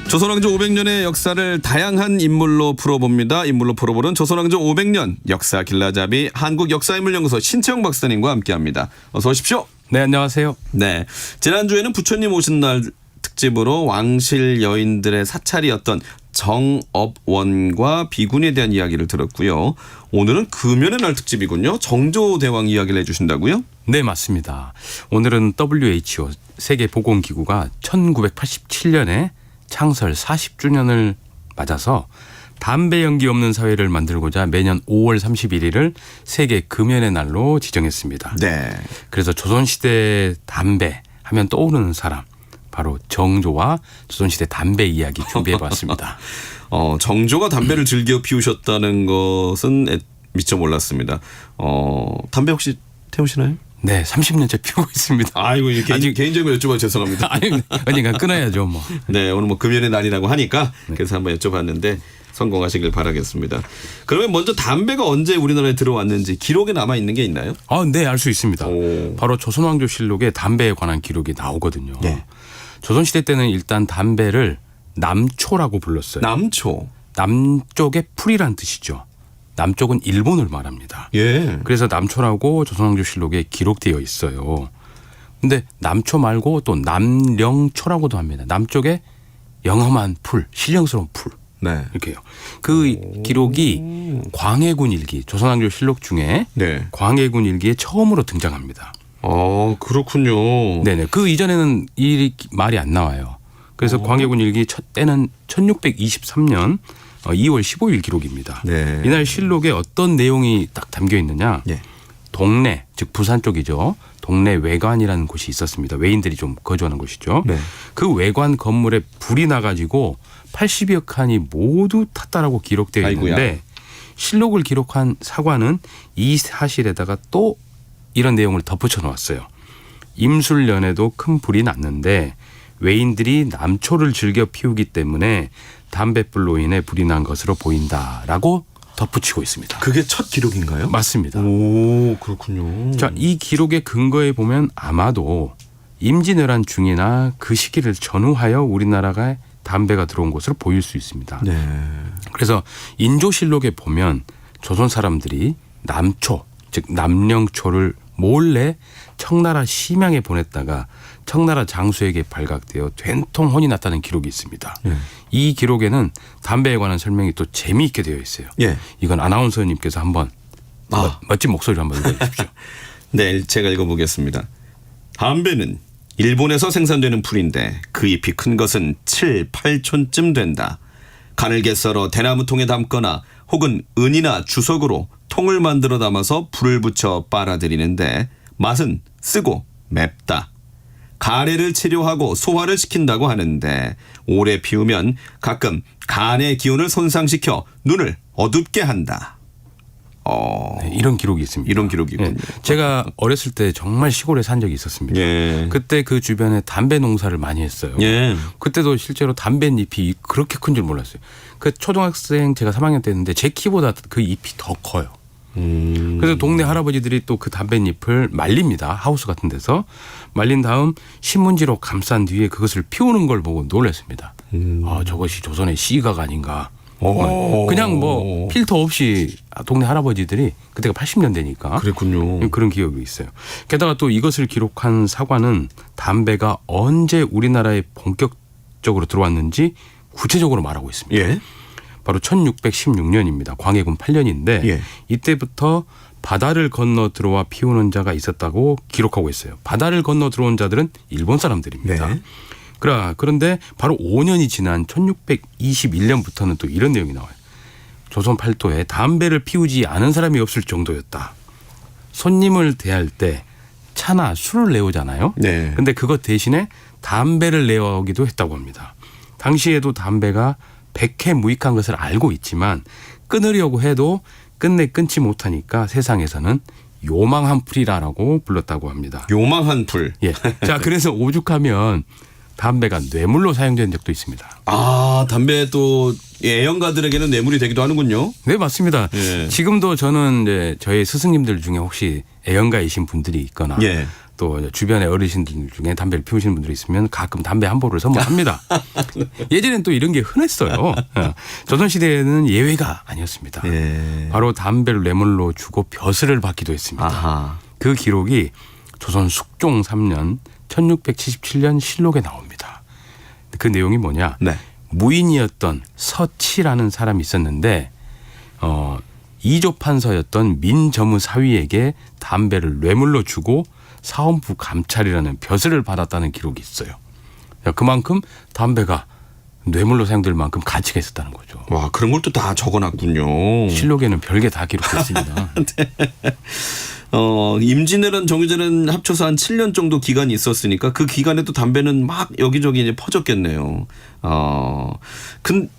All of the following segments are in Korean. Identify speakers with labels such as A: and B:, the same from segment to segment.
A: 조선왕조 500년의 역사를 다양한 인물로 풀어봅니다. 인물로 풀어보는 조선왕조 500년 역사 길라잡이 한국역사인물연구소 신채영 박사님과 함께합니다. 어서 오십시오.
B: 네, 안녕하세요.
A: 네, 지난주에는 부처님 오신 날 특집으로 왕실 여인들의 사찰이었던 정업원과 비군에 대한 이야기를 들었고요. 오늘은 금연의 날 특집이군요. 정조대왕 이야기를 해주신다고요?
B: 네, 맞습니다. 오늘은 WHO 세계보건기구가 1987년에 창설 40주년을 맞아서 담배 연기 없는 사회를 만들고자 매년 5월 31일을 세계 금연의 날로 지정했습니다.
A: 네.
B: 그래서 조선시대 담배 하면 떠오르는 사람 바로 정조와 조선시대 담배 이야기 준비해봤습니다.
A: 정조가 담배를 즐겨 피우셨다는 것은 미처 몰랐습니다. 담배 혹시 태우시나요?
B: 네, 30년째 피우고 있습니다.
A: 아이고, 개인적으로 여쭤봐서 죄송합니다.
B: 아니, 언젠가 끊어야죠, 뭐.
A: 네, 오늘 뭐 금연의 날이라고 하니까 그래서 한번 여쭤봤는데 성공하시길 바라겠습니다. 그러면 먼저 담배가 언제 우리나라에 들어왔는지 기록에 남아 있는 게 있나요?
B: 네, 알 수 있습니다.
A: 오.
B: 바로 조선왕조실록에 담배에 관한 기록이 나오거든요.
A: 네.
B: 조선시대 때는 일단 담배를 남초라고 불렀어요.
A: 남초.
B: 남쪽의 풀이란 뜻이죠. 남쪽은 일본을 말합니다.
A: 예.
B: 그래서 남초라고 조선왕조실록에 기록되어 있어요. 근데 남초 말고 또 남령초라고도 합니다. 남쪽에 영험한 풀, 신령스러운 풀.
A: 네.
B: 이렇게요. 그 기록이 광해군 일기, 조선왕조실록 중에
A: 네.
B: 광해군 일기에 처음으로 등장합니다.
A: 그렇군요.
B: 네네. 그 이전에는 이 말이 안 나와요. 그래서 광해군 일기 첫 때는 1623년 2월 15일 기록입니다.
A: 네.
B: 이날 실록에 어떤 내용이 딱 담겨 있느냐.
A: 예.
B: 동래, 즉 부산 쪽이죠. 동래 외관이라는 곳이 있었습니다. 외인들이 좀 거주하는 곳이죠.
A: 네.
B: 그 외관 건물에 불이 나가지고 80여 칸이 모두 탔다라고 기록되어 있는데
A: 아이고야.
B: 실록을 기록한 사관은 이 사실에다가 또 이런 내용을 덧붙여 놓았어요. 임술년에도 큰 불이 났는데 외인들이 남초를 즐겨 피우기 때문에 담뱃불로 인해 불이 난 것으로 보인다라고 덧붙이고 있습니다.
A: 그게 첫 기록인가요?
B: 맞습니다.
A: 오, 그렇군요.
B: 자, 이 기록의 근거에 보면 아마도 임진왜란 중이나 그 시기를 전후하여 우리나라가 담배가 들어온 것으로 보일 수 있습니다.
A: 네.
B: 그래서 인조실록에 보면 조선 사람들이 남초, 즉 남령초를 몰래 청나라 심양에 보냈다가 청나라 장수에게 발각되어 된통 혼이 났다는 기록이 있습니다. 이 기록에는 담배에 관한 설명이 또 재미있게 되어 있어요.
A: 예.
B: 이건 아나운서님께서 한번 멋진 목소리로 한번 읽어주십시오.
A: 네, 제가 읽어보겠습니다. 담배는 일본에서 생산되는 풀인데 그 잎이 큰 것은 7, 8촌쯤 된다. 가늘게 썰어 대나무통에 담거나 혹은 은이나 주석으로 통을 만들어 담아서 불을 붙여 빨아들이는데 맛은 쓰고 맵다. 가래를 치료하고 소화를 시킨다고 하는데 오래 피우면 가끔 간의 기운을 손상시켜 눈을 어둡게 한다.
B: 네, 이런 기록이 있습니다.
A: 이런 기록이 있군요.
B: 제가 어렸을 때 정말 시골에 산 적이 있었습니다.
A: 예.
B: 그때 그 주변에 담배 농사를 많이 했어요.
A: 예.
B: 그때도 실제로 담배잎이 그렇게 큰 줄 몰랐어요. 그 초등학생 제가 3학년 때였는데 제 키보다 그 잎이 더 커요. 그래서 동네 할아버지들이 또 그 담배잎을 말립니다. 하우스 같은 데서. 말린 다음 신문지로 감싼 뒤에 그것을 피우는 걸 보고 놀랐습니다. 저것이 조선의 시각 아닌가. 그냥 뭐 필터 없이 동네 할아버지들이 그때가 80년대니까
A: 그랬군요.
B: 그런 기억이 있어요. 게다가 또 이것을 기록한 사관은 담배가 언제 우리나라에 본격적으로 들어왔는지 구체적으로 말하고 있습니다.
A: 예.
B: 바로 1616년입니다. 광해군 8년인데
A: 예.
B: 이때부터 바다를 건너 들어와 피우는 자가 있었다고 기록하고 있어요. 바다를 건너 들어온 자들은 일본 사람들입니다.
A: 네.
B: 그런데 바로 5년이 지난 1621년부터는 또 이런 내용이 나와요. 조선 팔도에 담배를 피우지 않은 사람이 없을 정도였다. 손님을 대할 때 차나 술을 내오잖아요.
A: 네.
B: 근데 그것 대신에 담배를 내오기도 했다고 합니다. 당시에도 담배가 백해 무익한 것을 알고 있지만 끊으려고 해도 끝내 끊지 못하니까 세상에서는 요망한 풀이라고 불렀다고 합니다.
A: 요망한 풀.
B: 예. 자, 그래서 오죽하면 담배가 뇌물로 사용된 적도 있습니다.
A: 담배 또 애연가들에게는 뇌물이 되기도 하는군요.
B: 네, 맞습니다.
A: 예.
B: 지금도 저는 이제 저희 스승님들 중에 혹시 애연가이신 분들이 있거나
A: 예.
B: 또 주변의 어르신들 중에 담배를 피우시는 분들이 있으면 가끔 담배 한 보를 선물합니다. 예전엔 또 이런 게 흔했어요. 조선시대에는 예외가 아니었습니다.
A: 예.
B: 바로 담배를 뇌물로 주고 벼슬을 받기도 했습니다.
A: 아하.
B: 그 기록이 조선 숙종 3년 1677년 실록에 나옵니다. 그 내용이 뭐냐?
A: 네.
B: 무인이었던 서치라는 사람이 있었는데 이조판서였던 민저무 사위에게 담배를 뇌물로 주고 사원부 감찰이라는 벼슬을 받았다는 기록이 있어요. 그만큼 담배가 뇌물로 사용될 만큼 가치가 있었다는 거죠.
A: 와, 그런 걸 또 다 적어놨군요.
B: 실록에는 별게 다 기록됐습니다.
A: 임진왜란 정유재는 합쳐서 한 7년 정도 기간이 있었으니까 그 기간에도 담배는 막 여기저기 이제 퍼졌겠네요.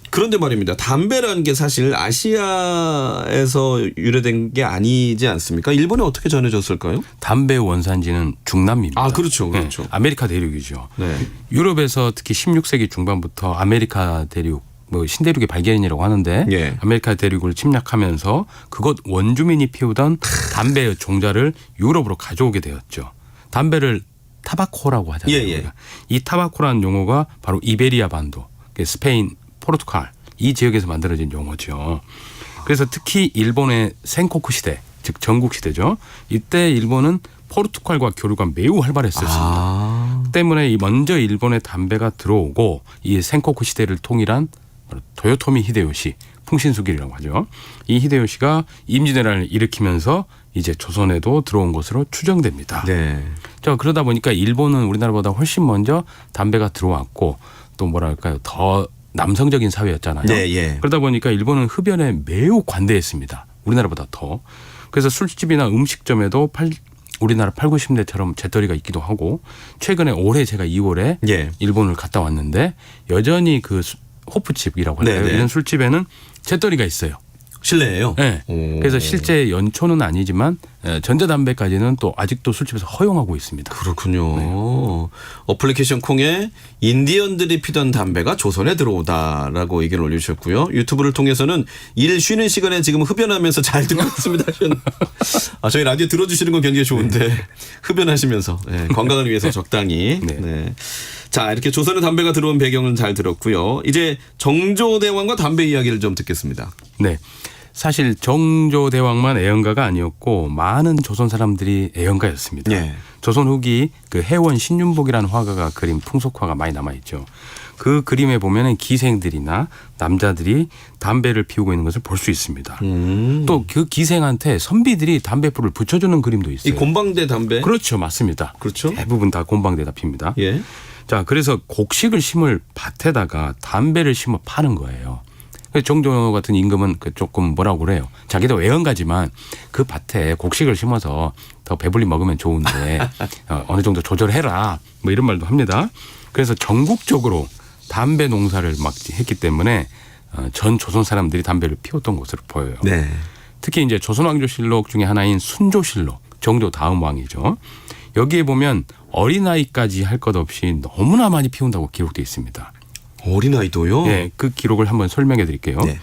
A: 그런데 말입니다. 담배라는 게 사실 아시아에서 유래된 게 아니지 않습니까? 일본에 어떻게 전해졌을까요?
B: 담배 원산지는 중남미입니다.
A: 아, 그렇죠. 그렇죠.
B: 네, 아메리카 대륙이죠.
A: 네.
B: 유럽에서 특히 16세기 중반부터 아메리카 대륙 신대륙의 발견이라고 하는데
A: 예.
B: 아메리카 대륙을 침략하면서 그곳 원주민이 피우던 담배의 종자를 유럽으로 가져오게 되었죠. 담배를 타바코라고 하잖아요.
A: 예, 예.
B: 우리가. 이 타바코라는 용어가 바로 이베리아 반도, 스페인, 포르투갈 이 지역에서 만들어진 용어죠. 그래서 특히 일본의 센코쿠 시대, 즉 전국 시대죠. 이때 일본은 포르투갈과 교류가 매우 활발했었습니다. 그 때문에 먼저 일본의 담배가 들어오고 이 센코쿠 시대를 통일한 도요토미 히데요시, 풍신수길이라고 하죠. 이 히데요시가 임진왜란을 일으키면서 이제 조선에도 들어온 것으로 추정됩니다.
A: 네.
B: 자, 그러다 보니까 일본은 우리나라보다 훨씬 먼저 담배가 들어왔고 또 뭐랄까요, 더 남성적인 사회였잖아요.
A: 네, 예.
B: 그러다 보니까 일본은 흡연에 매우 관대했습니다. 우리나라보다 더. 그래서 술집이나 음식점에도 우리나라 8, 90년대처럼 재떨이가 있기도 하고 최근에 올해 제가 2월에
A: 예.
B: 일본을 갔다 왔는데 여전히 그 호프집이라고 할까요?
A: 네네.
B: 이런 술집에는 재떨이가 있어요.
A: 실내예요?
B: 네.
A: 오.
B: 그래서 실제 연초는 아니지만 전자담배까지는 또 아직도 술집에서 허용하고 있습니다.
A: 그렇군요.
B: 네.
A: 어플리케이션 콩에 인디언들이 피던 담배가 조선에 들어오다라고 의견을 올려주셨고요. 유튜브를 통해서는 일 쉬는 시간에 지금 흡연하면서 잘 듣고 있습니다. 저희 라디오 들어주시는 건 굉장히 좋은데 흡연하시면서 건강을 위해서 적당히.
B: 네.
A: 네. 자, 이렇게 조선에 담배가 들어온 배경은 잘 들었고요. 이제 정조대왕과 담배 이야기를 좀 듣겠습니다.
B: 네. 사실 정조대왕만 애연가가 아니었고 많은 조선 사람들이 애연가였습니다.
A: 예.
B: 조선 후기 그 해원 신윤복이라는 화가가 그린 풍속화가 많이 남아있죠. 그 그림에 보면은 기생들이나 남자들이 담배를 피우고 있는 것을 볼 수 있습니다. 또 그 기생한테 선비들이 담배불을 붙여주는 그림도 있어요.
A: 이 곤방대 담배?
B: 그렇죠. 맞습니다.
A: 그렇죠.
B: 대부분 다 곤방대다 핍니다.
A: 예.
B: 자, 그래서 곡식을 심을 밭에다가 담배를 심어 파는 거예요. 정조 같은 임금은 조금 뭐라고 그래요. 자기도 애연가지만 그 밭에 곡식을 심어서 더 배불리 먹으면 좋은데 어느 정도 조절해라. 뭐 이런 말도 합니다. 그래서 전국적으로 담배 농사를 막 했기 때문에 전 조선 사람들이 담배를 피웠던 것으로 보여요.
A: 네.
B: 특히 이제 조선왕조실록 중에 하나인 순조실록, 정조 다음 왕이죠. 여기에 보면 어린아이까지 할 것 없이 너무나 많이 피운다고 기록되어 있습니다.
A: 어린아이도요?
B: 네, 그 기록을 한번 설명해 드릴게요.
A: 네.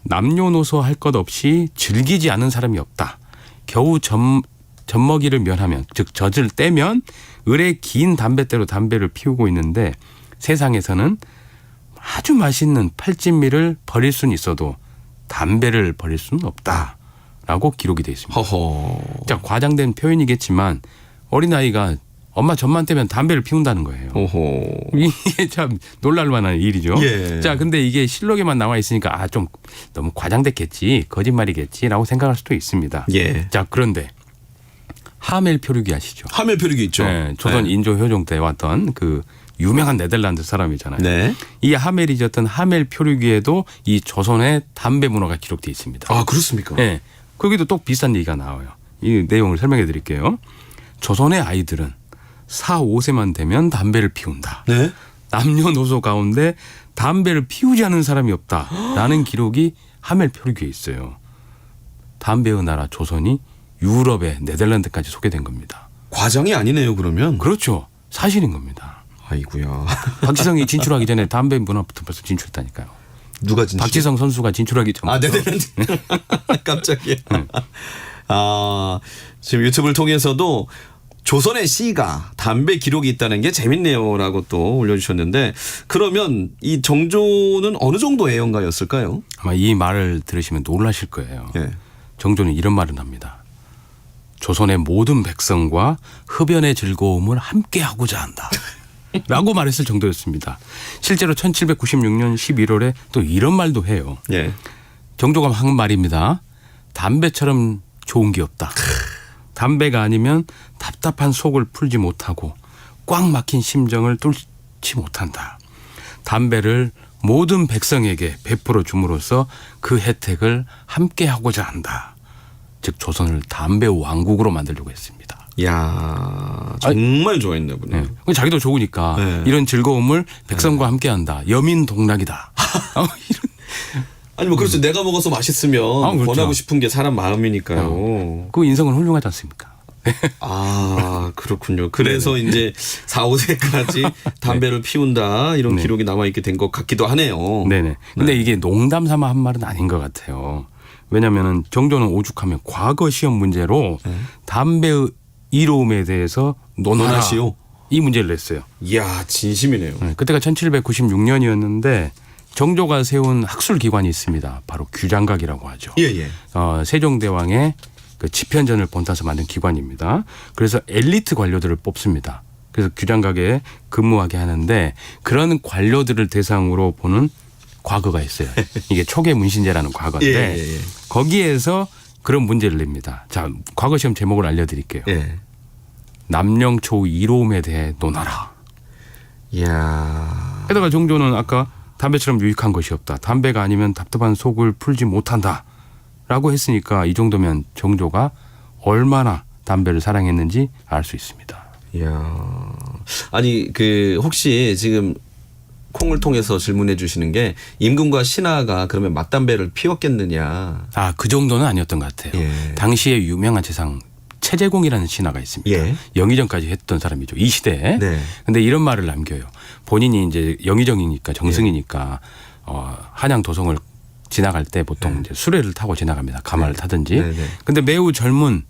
B: 남녀노소 할 것 없이 즐기지 않은 사람이 없다. 겨우 젖먹이를 면하면, 즉 젖을 떼면 을에 긴 담뱃대로 담배를 피우고 있는데 세상에서는 아주 맛있는 팔진미를 버릴 수는 있어도 담배를 버릴 수는 없다라고 기록이 되어 있습니다.
A: 허허.
B: 자, 과장된 표현이겠지만 어린아이가 엄마 젖만 떼면 담배를 피운다는 거예요.
A: 오호.
B: 이게 참 놀랄만한 일이죠.
A: 예.
B: 자, 근데 이게 실록에만 나와 있으니까 좀 너무 과장됐겠지, 거짓말이겠지라고 생각할 수도 있습니다.
A: 예.
B: 자, 그런데 하멜 표류기 아시죠?
A: 하멜 표류기 있죠.
B: 네, 조선
A: 네.
B: 인조 효종 때 왔던 그 유명한 네덜란드 사람이잖아요.
A: 네.
B: 이 하멜이 졌던 하멜 표류기에도 이 조선의 담배 문화가 기록되어 있습니다.
A: 아, 그렇습니까?
B: 네, 거기도 또 비슷한 얘기가 나와요. 이 내용을 설명해 드릴게요. 조선의 아이들은 4, 5세만 되면 담배를 피운다.
A: 네.
B: 남녀노소 가운데 담배를 피우지 않는 사람이 없다라는 기록이 하멜 표류기에 있어요. 담배의 나라 조선이 유럽의 네덜란드까지 소개된 겁니다.
A: 과장이 아니네요, 그러면.
B: 그렇죠. 사실인 겁니다.
A: 아이고야.
B: 박지성이 진출하기 전에 담배 문화부터 벌써 진출했다니까요.
A: 누가 진출?
B: 박지성 선수가 진출하기 전부터.
A: 아, 네네. 깜짝이야. 아, 지금 유튜브를 통해서도 조선의 시가 담배 기록이 있다는 게 재밌네요라고 또 올려주셨는데 그러면 이 정조는 어느 정도 애연가였을까요?
B: 아마 이 말을 들으시면 놀라실 거예요.
A: 예.
B: 정조는 이런 말을 합니다. 조선의 모든 백성과 흡연의 즐거움을 함께하고자 한다. 라고 말했을 정도였습니다. 실제로 1796년 11월에 또 이런 말도 해요.
A: 예.
B: 정조가 한 말입니다. 담배처럼 좋은 게 없다. 담배가 아니면 답답한 속을 풀지 못하고 꽉 막힌 심정을 뚫지 못한다. 담배를 모든 백성에게 베풀어 줌으로써 그 혜택을 함께 하고자 한다. 즉 조선을 담배 왕국으로 만들려고 했습니다.
A: 야 정말 좋아했나 보네요.
B: 네. 자기도 좋으니까
A: 네.
B: 이런 즐거움을 백성과 함께한다. 여민동락이다.
A: 아니 뭐 그렇죠. 내가 먹어서 맛있으면
B: 그렇죠.
A: 권하고 싶은 게 사람 마음이니까요.
B: 그 인성은 훌륭하지 않습니까?
A: 아 그렇군요. 그래서 이제 4, 5세까지 담배를 피운다 이런
B: 네.
A: 기록이 남아있게 된 것 같기도 하네요.
B: 네네. 근데 이게 농담 삼아 한 말은 아닌 것 같아요. 왜냐하면 정조는 오죽하면 과거 시험 문제로 담배의 이로움에 대해서 논하시오. 이 문제를 냈어요.
A: 이야 진심이네요.
B: 네, 그때가 1796년이었는데 정조가 세운 학술기관이 있습니다. 바로 규장각이라고 하죠.
A: 예예.
B: 세종대왕의 그 집현전을 본따서 만든 기관입니다. 그래서 엘리트 관료들을 뽑습니다. 그래서 규장각에 근무하게 하는데 그런 관료들을 대상으로 보는 과거가 있어요. 이게 초계 문신제라는 과거인데
A: 예.
B: 거기에서 그런 문제를 냅니다. 자, 과거 시험 제목을 알려드릴게요.
A: 예.
B: 남령초 이로움에 대해 논하라.
A: 이야.
B: 게다가 정조는 아까 담배처럼 유익한 것이 없다. 담배가 아니면 답답한 속을 풀지 못한다. 라고 했으니까 이 정도면 정조가 얼마나 담배를 사랑했는지 알 수 있습니다.
A: 이야. 아니 그 혹시 지금 콩을 통해서 질문해 주시는 게 임금과 신하가 그러면 맞담배를 피웠겠느냐.
B: 아, 그 정도는 아니었던 것 같아요.
A: 예.
B: 당시에 유명한 재상 최재공이라는 신하가 있습니다.
A: 예.
B: 영의정까지 했던 사람이죠. 이 시대에.
A: 네.
B: 근데 이런 말을 남겨요. 본인이 이제 영의정이니까 정승이니까 한양 도성을 지나갈 때 보통 이제 수레를 타고 지나갑니다. 가마를 타든지.
A: 네.
B: 근데 매우 젊은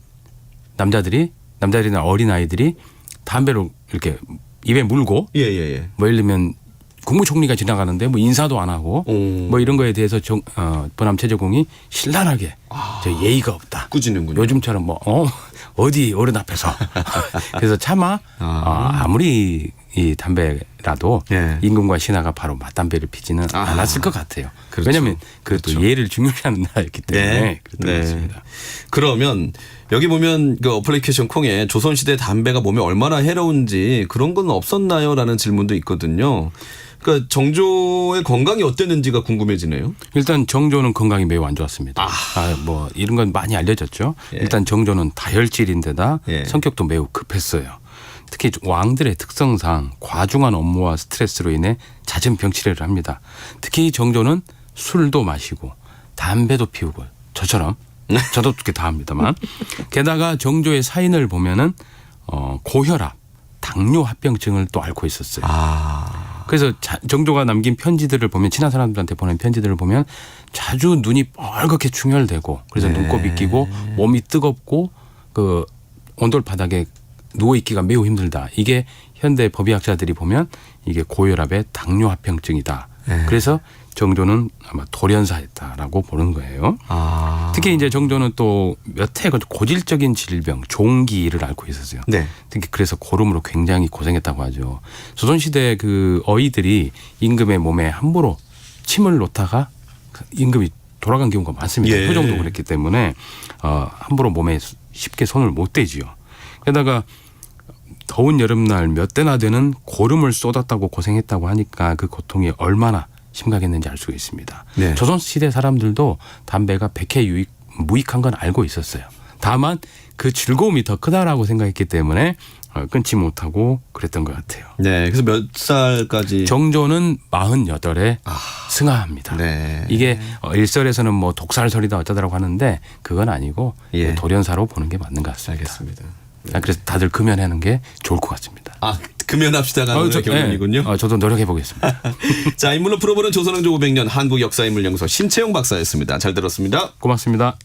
B: 남자들이나 어린 아이들이 담배를 이렇게 입에 물고
A: 예예예.
B: 뭐 예를 들면 국무총리가 지나가는데 뭐 인사도 안 하고 뭐 이런 거에 대해서 보남 최재공이 신랄하게 저 예의가 없다.
A: 꾸짖는군요.
B: 요즘처럼 뭐 어디 어른 앞에서 그래서 차마 아무리 이 담배라도
A: 예.
B: 임금과 신하가 바로 맞담배를 피지는 않았을 것 같아요.
A: 그렇죠.
B: 왜냐하면 그것도
A: 그렇죠.
B: 예를 중요시하는 나라였기 때문에 그랬던 것 같습니다.
A: 그러면 여기 보면 그 어플리케이션 콩에 조선시대 담배가 몸에 얼마나 해로운지 그런 건 없었나요?라는 질문도 있거든요. 그러니까 정조의 건강이 어땠는지가 궁금해지네요.
B: 일단 정조는 건강이 매우 안 좋았습니다. 뭐 이런 건 많이 알려졌죠. 일단 정조는 다혈질인데다
A: 예.
B: 성격도 매우 급했어요. 특히 왕들의 특성상 과중한 업무와 스트레스로 인해 잦은 병치레를 합니다. 특히 정조는 술도 마시고 담배도 피우고 저처럼 저도 그렇게 다 합니다만 게다가 정조의 사인을 보면은 고혈압, 당뇨 합병증을 또 앓고 있었어요. 그래서 정조가 남긴 편지들을 보면 친한 사람들한테 보낸 편지들을 보면 자주 눈이 뻘겋게 충혈되고 그래서 눈곱이 끼고 몸이 뜨겁고 그 온돌 바닥에 누워 있기가 매우 힘들다. 이게 현대 법의학자들이 보면 이게 고혈압의 당뇨 합병증이다. 그래서 정조는 아마 돌연사했다라고 보는 거예요. 특히 이제 정조는 또 몇 해 고질적인 질병, 종기를 앓고 있었어요.
A: 네.
B: 특히 그래서 고름으로 굉장히 고생했다고 하죠. 조선시대 그 어이들이 임금의 몸에 함부로 침을 놓다가 임금이 돌아간 경우가 많습니다.
A: 예.
B: 표정도 그랬기 때문에 함부로 몸에 쉽게 손을 못 대지요. 게다가 더운 여름날 몇 대나 되는 고름을 쏟았다고 고생했다고 하니까 그 고통이 얼마나 심각했는지 알 수가 있습니다.
A: 네.
B: 조선시대 사람들도 담배가 백해 무익한 건 알고 있었어요. 다만 그 즐거움이 더 크다라고 생각했기 때문에 끊지 못하고 그랬던 것 같아요.
A: 네. 그래서 몇 살까지?
B: 정조는 48에 승하합니다.
A: 네.
B: 이게 일설에서는 뭐 독살설이다 어쩌다라고 하는데 그건 아니고
A: 예.
B: 돌연사로 보는 게 맞는 것 같습니다.
A: 알겠습니다.
B: 그래서 다들 금연하는 게 좋을 것 같습니다.
A: 금연합시다가 오늘 결론이군요.
B: 저도 노력해 보겠습니다.
A: 자, 인물로 풀어보는 조선왕조 500년 한국 역사인물연구소 신채용 박사였습니다. 잘 들었습니다.
B: 고맙습니다.